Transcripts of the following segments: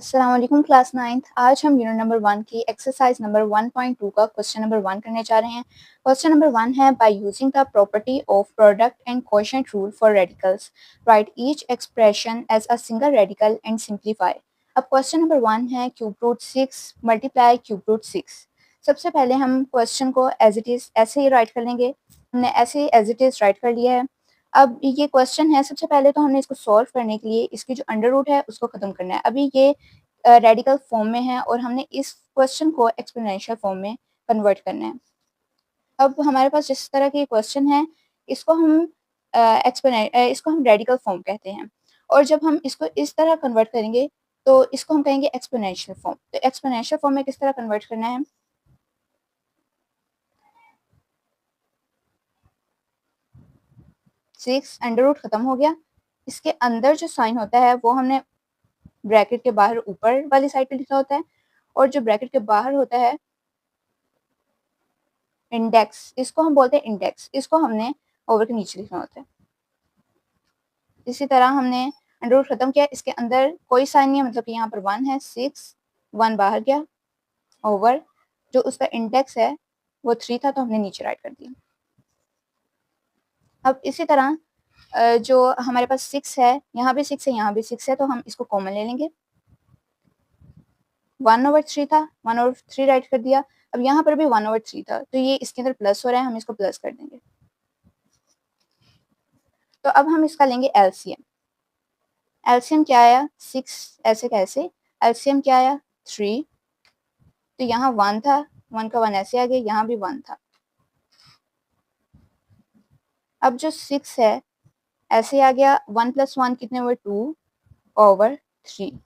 अस्सलाम वालेकुम class 9th। आज हम यूनिट नंबर 1 की एक्सरसाइज नंबर 1.2 का क्वेश्चन नंबर 1 करने जा रहे हैं। क्वेश्चन नंबर 1 है by using the property of product and quotient rule for radicals write each expression as a single radical and simplify. अब क्वेश्चन नंबर 1 है cube root 6 multiply cube root 6। सबसे पहले हम क्वेश्चन को एज इट इज ऐसे ही right कर लेंगे। हमने ऐसे ही एज इट इज राइट कर लिया है। अब ये क्वेश्चन है, सबसे पहले तो हमने इसको सॉल्व करने के लिए इसकी जो अंडर रूट है उसको खत्म करना है। अभी ये रेडिकल फॉर्म में है और हमने इस क्वेश्चन को एक्सपोनेंशियल फॉर्म में कन्वर्ट करना है। अब हमारे पास जिस तरह के क्वेश्चन है इसको हम इसको हम रेडिकल फॉर्म कहते हैं, और जब हम इसको इस तरह कन्वर्ट करेंगे तो इसको हम कहेंगे एक्सपोनेंशियल फॉर्म। तो एक्सपोनेंशियल फॉर्म में किस तरह कन्वर्ट करना है, 6 अंडर रूट खत्म हो गया, इसके अंदर जो साइन होता है वो हमने ब्रैकेट के बाहर ऊपर वाली साइड पे लिखा होता है, और जो ब्रैकेट के बाहर होता है इंडेक्स, इसको हम बोलते हैं इंडेक्स, इसको हमने ओवर के नीचे लिखना होता है। इसी तरह हमने अंडर रूट खत्म किया, इसके अंदर कोई साइन नहीं है, मतलब कि यहाँ पर 1 है, 6 1 बाहर गया, ओवर जो उसका इंडेक्स है वो 3 था तो हमने नीचे राइट कर दिया। अब इसी तरह जो हमारे पास 6 है, यहाँ भी 6 है, यहाँ भी 6 है, तो हम इसको कॉमन ले लेंगे। 1/3 था, 1/3 राइट कर दिया। अब यहाँ पर भी 1/3 था तो ये इसके अंदर प्लस हो रहा है, हम इसको प्लस कर देंगे। तो अब हम इसका लेंगे एलसीएम। एलसीएम क्या आया, 6 ऐसे कैसे, एलसीएम क्या आया 3। तो यहाँ 1 था, 1 का 1 ऐसे आ गया, यहाँ भी 1 था। अब जो 6 है ऐसे आ गया, 1 + 1 कितने हुए 2/3।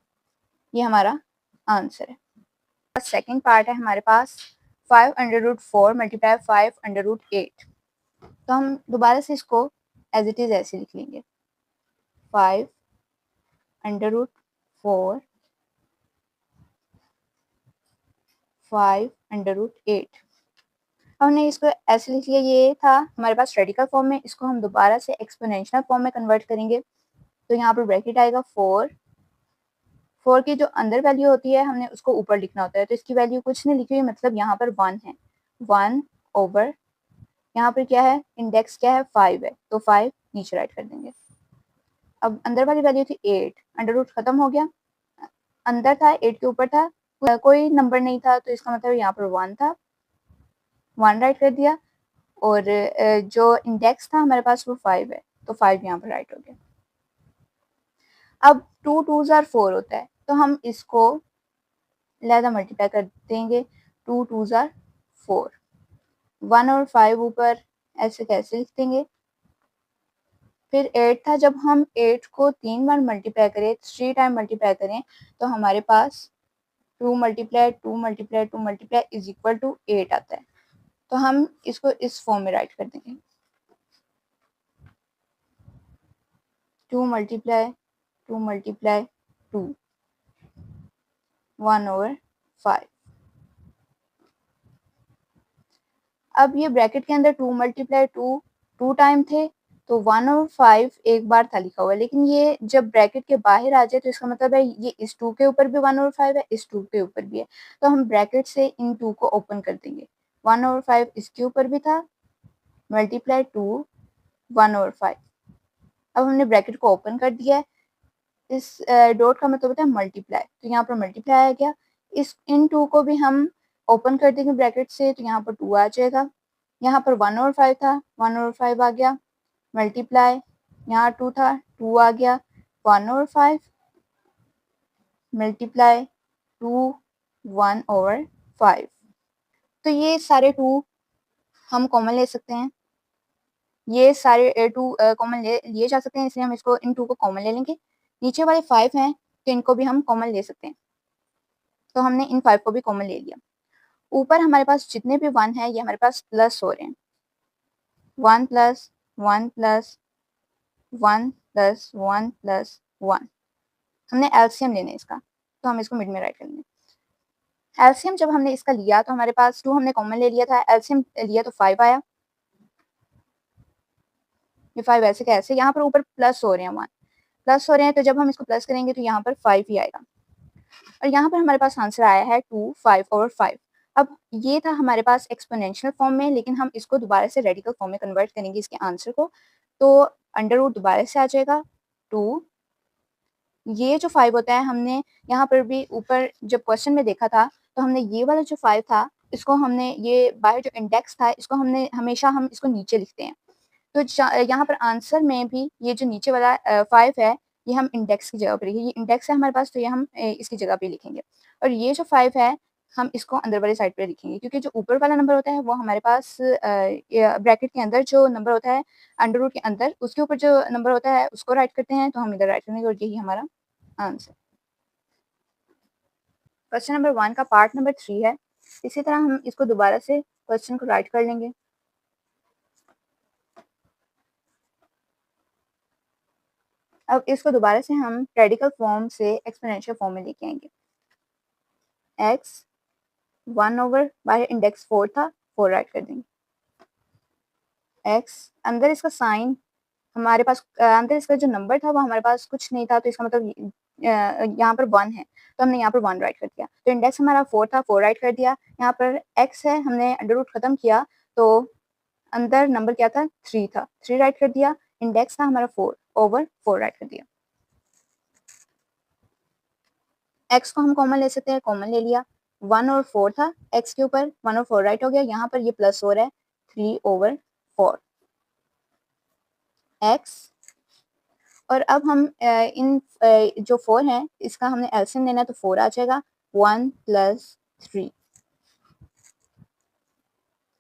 ये हमारा आंसर है। सेकेंड पार्ट है हमारे पास 5√4 मल्टीप्लाई 5√8। तो हम दोबारा से इसको एज इट इज ऐसे लिख लेंगे, 5√4 5√8। हमने इसको ऐसे लिख लिया, ये था हमारे पास रेडिकल फॉर्म में, इसको हम दोबारा से एक्सपोनेंशियल फॉर्म में कन्वर्ट करेंगे। तो यहाँ पर ब्रैकेट आएगा 4 की जो अंदर वैल्यू होती है हमने उसको ऊपर लिखना होता है, तो इसकी वैल्यू कुछ नहीं लिखी हुई, मतलब यहाँ पर 1 है, 1 ओवर यहाँ पर क्या है, इंडेक्स क्या है 5 है, तो 5 नीचे राइट कर देंगे। अब अंदर वाली वैल्यू थी 8, अंडर रूट खत्म हो गया, अंदर था 8 के ऊपर था, कोई नंबर नहीं था, तो इसका मतलब यहाँ पर 1 था, 1 राइट कर दिया, और जो इंडेक्स था हमारे पास वो 5 है, तो 5 यहाँ पर राइट हो गया। अब 2 2s are 4 होता है, तो हम इसको लहदा मल्टीप्लाई कर देंगे, 2 2s are 4, 1 और 5 ऊपर ऐसे कैसे लिख देंगे। फिर 8 था, जब हम 8 को 3 बार मल्टीप्लाई करें, 3 टाइम मल्टीप्लाई करें, तो हमारे पास 2 multiply 2 multiply 2 multiply is equal to 8 आता है। तो हम इसको इस फॉर्म में राइट कर देंगे, 2 मल्टीप्लाई 2 मल्टीप्लाई 2 1/5। अब ये ब्रैकेट के अंदर 2 मल्टीप्लाई 2 2 टाइम थे, तो 1/5 एक बार था लिखा हुआ, लेकिन ये जब ब्रैकेट के बाहर आ जाए तो इसका मतलब है ये इस 2 के ऊपर भी 1/5 है, इस 2 के ऊपर भी है, तो हम ब्रैकेट से इन 2 को ओपन कर देंगे। 1/5 इसके ऊपर भी था, मल्टीप्लाई 2 1/5। अब हमने ब्रैकेट को ओपन कर दिया है, इस डॉट का मतलब होता है मल्टीप्लाई, तो यहाँ पर मल्टीप्लाई आ गया। इस इन 2 को भी हम ओपन कर देंगे ब्रैकेट से, तो यहाँ पर 2 आ जाएगा, यहाँ पर 1/5 था, 1/5 आ गया, मल्टीप्लाई यहाँ 2 था, 2 आ गया, 1/5 मल्टीप्लाई 2 1/5। तो ये सारे 2 हम कॉमन ले सकते हैं, ये सारे 2 कॉमन लिए जा सकते हैं, इसलिए हम इसको इन 2 को कॉमन ले लेंगे। नीचे वाले 5 हैं तो इनको भी हम कॉमन ले सकते हैं, तो हमने इन 5 को भी कॉमन ले लिया। ऊपर हमारे पास जितने भी 1 है ये हमारे पास प्लस हो रहे हैं, 1 प्लस 1 प्लस 1 प्लस 1 प्लस 1। हमने एलसीएम लेना है इसका, तो हम इसको मिड में राइट कर लेंगे। एलसीएम जब हमने इसका लिया तो हमारे पास 2 हमने कॉमन ले लिया था, एलसीएम लिया तो 5 आया, ये 5 ऐसे कैसे, यहाँ पर ऊपर प्लस हो रहे हैं 1 प्लस हो रहे हैं, तो जब हम इसको प्लस करेंगे तो यहाँ पर 5 ही आएगा। और यहाँ पर हमारे पास आंसर आया है 2 5/5। अब ये था हमारे पास एक्सपोनेंशियल फॉर्म में, लेकिन हम इसको दोबारा से रेडिकल फॉर्म में कन्वर्ट करेंगे इसके आंसर को। तो अंडर रूट दोबारा से आ जाएगा 2। ये जो 5 होता है, हमने यहाँ पर भी ऊपर जब क्वेश्चन में देखा था, तो हमने ये वाला जो 5 था, इसको हमने ये बाहर जो इंडेक्स था, इसको हमने हमेशा हम इसको नीचे लिखते हैं। तो यहाँ पर आंसर में भी ये जो नीचे वाला 5 है, ये हम इंडेक्स की जगह पे लिखेंगे। ये इंडेक्स है हमारे पास, तो ये हम इसकी जगह पे लिखेंगे। और ये जो 5 है, हम इसको अंदर वाली साइड पे लिखेंगे, क्योंकि जो ऊपर वाला नंबर होता है वो हमारे पास ब्रैकेट के अंदर जो नंबर होता है, अंडर रूट के अंदर, उसके ऊपर जो नंबर होता है उसको राइट करते हैं, तो हम इधर राइट करेंगे और यही हमारा आंसर। क्वेश्चन नंबर 1 का पार्ट नंबर 3 है। इसी तरह हम इसको दोबारा से क्वेश्चन को राइट कर लेंगे। अब इसको दोबारा से हम रेडिकल फॉर्म से एक्सपोनेंशियल फॉर्म में लेके आएंगे। x 1/, बाहर इंडेक्स 4 था, 4 राइट कर देंगे। x अंदर इसका साइन हमारे पास, अंदर इसका जो नंबर था वो हमारे पास कुछ नहीं था, तो इसका मतलब यहाँ पर 1 है, तो हमने यहाँ पर 1 राइट कर दिया। तो इंडेक्स हमारा 4 था, 4 राइट कर दिया। यहाँ पर x है, हमने अंडर रूट खत्म किया, तो अंदर नंबर क्या था, 3 था, 3 राइट कर दिया। इंडेक्स था हमारा 4/4 राइट कर दिया। x को हम कॉमन ले सकते हैं, कॉमन ले लिया। 1 और 4 था x के ऊपर, 1 और 4 राइट हो गया। यहाँ पर ये प्लस हो रहा है, 3/4 x। और अब हम इन जो 4 है, इसका हमने एलसीएम लेना है, तो 4 आ जाएगा। 1 + 3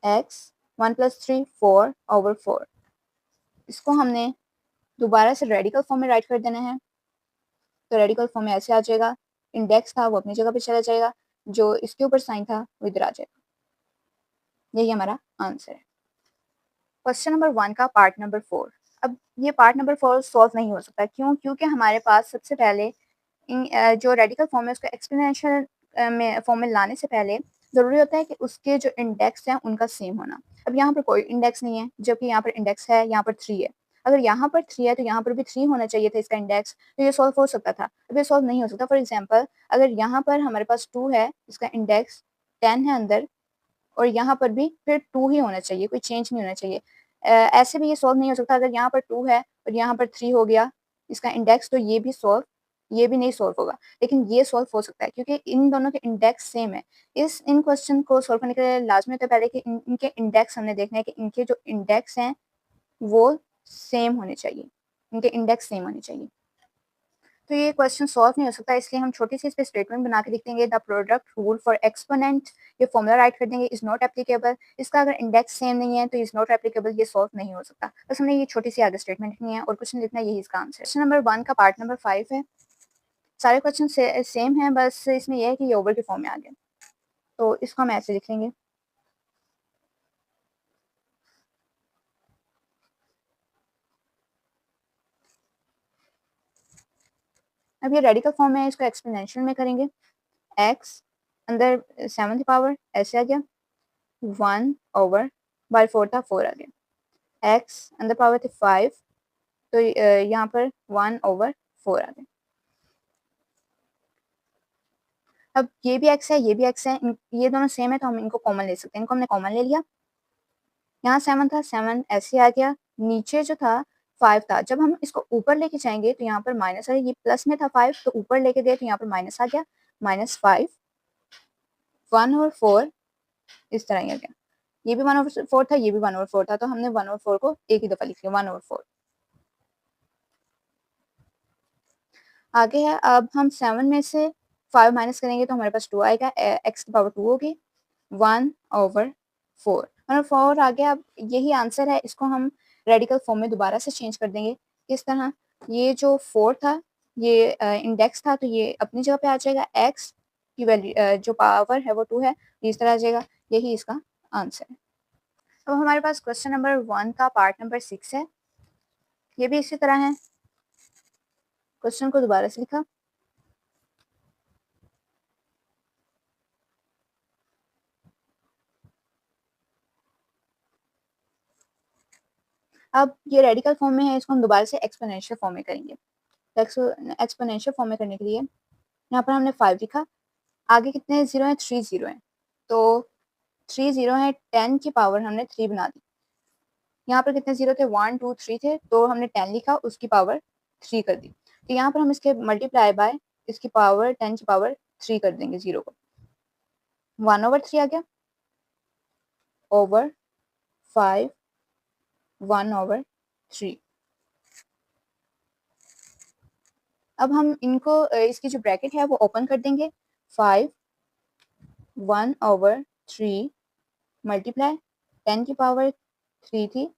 x, 1 + 3 4/4। इसको हमने दोबारा से रेडिकल फॉर्म में राइट कर देना है। तो रेडिकल फॉर्म में ऐसे आ जाएगा, इंडेक्स था वो अपनी जगह पे चला जाएगा, जो इसके ऊपर साइन था वो इधर आ जाएगा। यही हमारा आंसर है। क्वेश्चन नंबर 1 का पार्ट नंबर 4। अब ये पार्ट नंबर 4 सॉल्व नहीं हो सकता, क्यों? क्योंकि हमारे पास सबसे पहले जो रेडिकल फॉर्म है उसको एक्सपोनेंशियल में फॉर्म में लाने से पहले ज़रूरी होता है कि उसके जो इंडेक्स हैं उनका सेम होना। अब यहाँ पर कोई इंडेक्स नहीं है, जबकि यहाँ पर इंडेक्स है, यहाँ पर 3 है। अगर यहाँ पर 3 है तो यहाँ पर भी 3 होना चाहिए था इसका इंडेक्स, तो ये सॉल्व हो सकता था। अब ये सॉल्व नहीं हो सकता। फॉर एग्जाम्पल, अगर यहाँ पर हमारे पास 2 है, इसका इंडेक्स 10 है अंदर, और यहाँ पर भी फिर 2 ही होना चाहिए, कोई चेंज नहीं होना चाहिए। ऐसे भी ये सॉल्व नहीं हो सकता। अगर यहाँ पर 2 है और यहाँ पर 3 हो गया इसका इंडेक्स, तो ये भी नहीं सॉल्व होगा। लेकिन ये सॉल्व हो सकता है, क्योंकि इन दोनों के इंडेक्स सेम है। इन क्वेश्चन को सॉल्व करने के लिए लाजमी होता है पहले कि इनके इंडेक्स हमने देखना है कि इनके जो इंडेक्स हैं वो सेम होने चाहिए, इनके इंडेक्स सेम होने चाहिए। तो ये क्वेश्चन सॉल्व नहीं हो सकता, इसलिए हम छोटी सी इस पे स्टेटमेंट बना के लिख देंगे, the product rule for exponent, ये फॉर्मूला राइट कर देंगे, इज नॉट एप्लीकेबल। इसका अगर इंडेक्स सेम नहीं है तो इज नॉट एप्लीकेबल, ये सॉल्व नहीं हो सकता। बस हमने ये छोटी सी आगे स्टेटमेंट लिखनी है और कुछ नहीं लिखना, यही इसका आंसर है। क्वेश्चन नंबर 1 का पार्ट नंबर 5 है। सारे क्वेश्चन सेम है, बस इसमें यह है कि ये ओवर के फॉर्म में आ गया, तो इसको हम ऐसे लिख लेंगे। अब ये रेडिकल फॉर्म में है, इसको एक्सपोनेंशियल में करेंगे। x अंदर 7th पावर ऐसे आ गया, 1/4 था, 4 आ गया। x अंदर पावर थी 5, तो यहाँ पर 1/4 आ गया। अब ये भी x है, ये भी x है, ये दोनों सेम है, तो हम इनको कॉमन ले सकते हैं। इनको हमने कॉमन ले लिया। यहाँ 7 था, 7 ऐसे आ गया। नीचे जो था 5 था, जब हम इसको ऊपर लेके जाएंगे तो यहाँ पर माइनस आ गया। ये प्लस में था 5, तो ऊपर लेके गए तो यहाँ पर माइनस आ गया, -5। 1/4 इस तरह ही आ गया। ये भी 1/4 था, ये भी 1/4 था, तो हमने 1/4 को एक ही दफा लिख लिया, 1/4। आगे है, अब हम 7 में से 5 माइनस करेंगे तो हमारे पास 2 आएगा, x की पावर 2 होगी, 1/4। 1/4 आ गया। अब यही आंसर है, इसको हम रेडिकल फॉर्म में दोबारा से चेंज कर देंगे। किस तरह? ये जो 4 था, ये इंडेक्स था, तो ये अपनी जगह पे आ जाएगा। x की वैल्यू जो पावर है वो 2 है, इस तरह आ जाएगा। यही इसका आंसर है। अब हमारे पास क्वेश्चन नंबर 1 का पार्ट नंबर 6 है। ये भी इसी तरह है। क्वेश्चन को दोबारा से लिखा। अब ये रेडिकल फॉर्म में है, इसको हम दोबारा से एक्सपोनेंशियल फॉर्म में करेंगे। तो एक्सपोनेंशियल फॉर्म में करने के लिए यहाँ पर हमने 5 लिखा, आगे कितने ज़ीरो हैं, 3 ज़ीरो हैं, तो 3 ज़ीरो हैं, 10 की पावर हमने 3 बना दी। यहाँ पर कितने ज़ीरो थे, 1 2 3 थे, तो हमने 10 लिखा, उसकी पावर 3 कर दी। तो यहाँ पर हम इसके मल्टीप्लाई बाय इसकी पावर 10 की पावर 3 कर देंगे ज़ीरो को, 1/3 आ गया, ओवर 5 1/3। अब हम इनको इसकी जो ब्रैकेट है वो ओपन कर देंगे, 5 1/3 मल्टीप्लाई 10 की पावर 3 थी,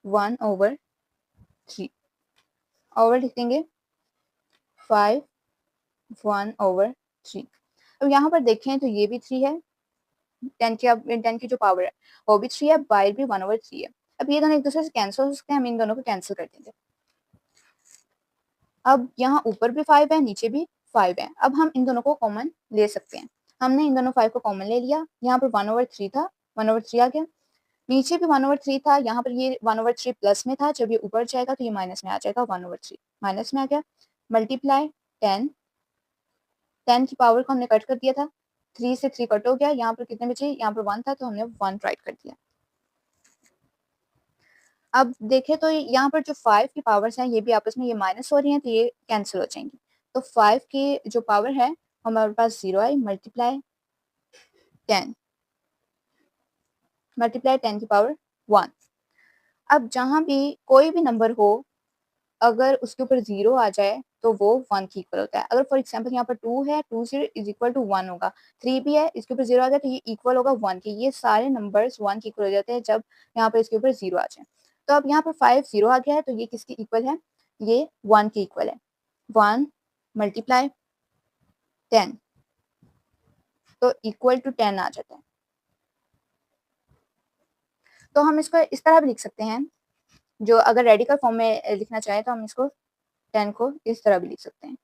1/3 ओवर लिख देंगे 5 1/3। अब यहाँ पर देखें तो ये भी 3 है, 10 की जो पावर है वो भी 3 है, बाय भी 1/3 है। अब ये दोनों एक दूसरे से कैंसिल हो सकते हैं, हम इन दोनों को कैंसिल कर देंगे। अब यहाँ ऊपर भी 5 है, नीचे भी 5 है, अब हम इन दोनों को कॉमन ले सकते हैं। हमने इन दोनों 5 को कॉमन ले लिया, यहाँ पर 1/3 था, 1/3 आ गया, नीचे भी 1/3 था, यहाँ पर ये 1/3 प्लस में था, जब ये ऊपर जाएगा तो ये माइनस में आ जाएगा, 1/3 माइनस में आ गया, मल्टीप्लाई 10 की पावर को हमने कट कर दिया था, 3 से 3 कट हो गया, यहाँ पर कितने बचे, यहाँ पर 1 था तो हमने 1 राइट कर दिया। अब देखें तो यहाँ पर जो 5 की पावर्स हैं ये भी आपस में ये माइनस हो रही हैं, तो ये कैंसिल हो जाएंगी। तो 5 की जो पावर है हमारे पास 0 आई, मल्टीप्लाई 10 की पावर 1। अब जहाँ भी कोई भी नंबर हो, अगर उसके ऊपर 0 आ जाए तो वो 1 की इक्वल होता है। अगर फॉर एग्जांपल यहाँ पर 2 है, 2 0 इज इक्वल टू 1 होगा, 3 भी है, इसके ऊपर 0 आ गया तो ये इक्वल होगा 1 के। ये सारे नंबर्स 1 के इक्वल हो जाते हैं जब यहाँ पर इसके ऊपर 0 आ जाए। तो अब यहाँ पर 5 0 आ गया है, तो ये किसकी इक्वल है, ये 1 की इक्वल है। 1 मल्टीप्लाई 10 तो इक्वल टू 10 आ जाता है। तो हम इसको इस तरह भी लिख सकते हैं, जो अगर रेडिकल फॉर्म में लिखना चाहें तो हम इसको 10 को इस तरह भी लिख सकते हैं,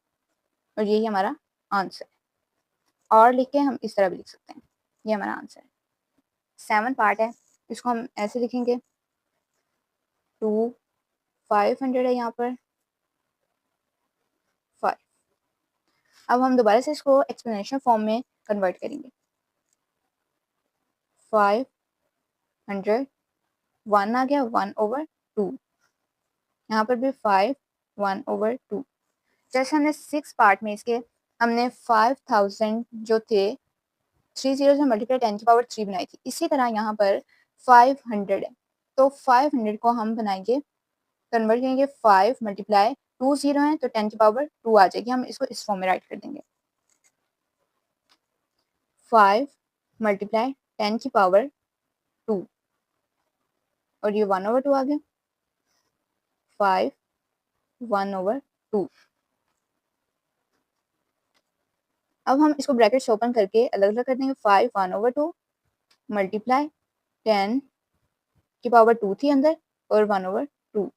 और यही हमारा आंसर है। और लिख के हम इस तरह भी लिख सकते हैं, ये हमारा आंसर है। 7 पार्ट है, इसको हम ऐसे लिखेंगे, 2 500 है यहाँ पर 5। अब हम दोबारा से इसको एक्सप्लेनेशन फॉर्म में कन्वर्ट करेंगे, 500 1 आ गया, 1/2, यहाँ पर भी 5 1/2। जैसे हमने 6 पार्ट में इसके हमने 5000 जो थे 3 0 से मल्टीप्लाई 10 की पावर 3 बनाई थी, इसी तरह यहाँ पर 500 है, तो 500 को हम बनाएंगे, कन्वर्ट करेंगे, 5 मल्टीप्लाई 2 0 है तो 10 की पावर 2 आ जाएगी, हम इसको इस फॉर्म में राइट कर देंगे, 5 मल्टीप्लाई 10 की पावर 2, और ये 1/2 आ गया, 5 1/2। अब हम इसको ब्रैकेट्स ओपन करके अलग अलग कर देंगे, 5 1/2 मल्टीप्लाई 10 की पावर 2 थी अंदर, और 1/2,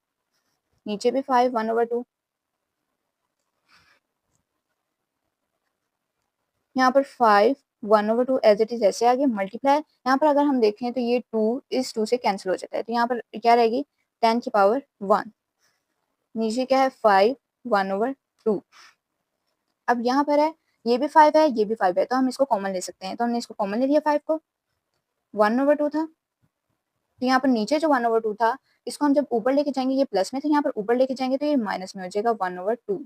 नीचे भी 5 1/2। यहाँ पर 5 1/2 एज इट इज ऐसे आ गया, मल्टीप्लाई यहाँ पर अगर हम देखें तो ये 2 इस 2 से कैंसिल हो जाता है, तो यहाँ पर क्या रहेगी, 10 की पावर 1, नीचे क्या है 5 1/2। अब यहाँ पर है ये भी 5 है, ये भी 5 है, तो हम इसको कॉमन ले सकते हैं, तो हमने इसको कॉमन ले लिया, 5 को, 1/2 था, तो यहाँ पर नीचे जो 1/2 था इसको हम जब ऊपर लेके जाएंगे, ये प्लस में, तो यहाँ पर ऊपर लेके जाएंगे तो ये माइनस में हो जाएगा, 1/2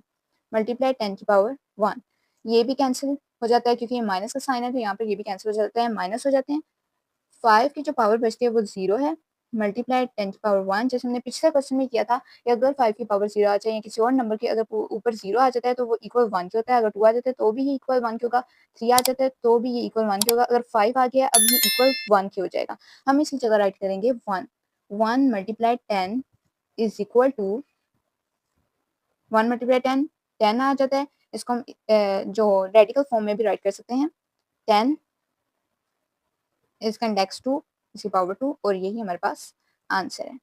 मल्टीप्लाई 10 की पावर 1। ये भी कैंसिल हो जाता है क्योंकि ये माइनस का साइन है, तो यहाँ पर ये भी कैंसिल हो जाता है, माइनस हो जाते हैं। 5 की जो पावर बचती है वो 0 है, मल्टीप्लाई 10 की पावर 1, जैसे हमने पिछले क्वेश्चन में किया था कि अगर 5 की पावर 0 आ जाए या किसी और नंबर के अगर ऊपर 0 आ जाता है तो वो इक्वल 1 के होता है, अगर 2 आ जाता है तो भी ये इक्वल 1 के होगा, 3 आ जाता है तो भी ये इक्वल 1 के होगा, अगर 5 आ गया अब ये इक्वल 1 के हो जाएगा। हम इसकी जगह राइट करेंगे 1, 1 multiply 10 is equal to 1 multiply 10, 10 आ जाता है, इसको हम जो रेडिकल फॉर्म में भी राइट कर सकते हैं, 10 इसका इंडेक्स 2 इसकी पावर 2, और यही हमारे पास आंसर है।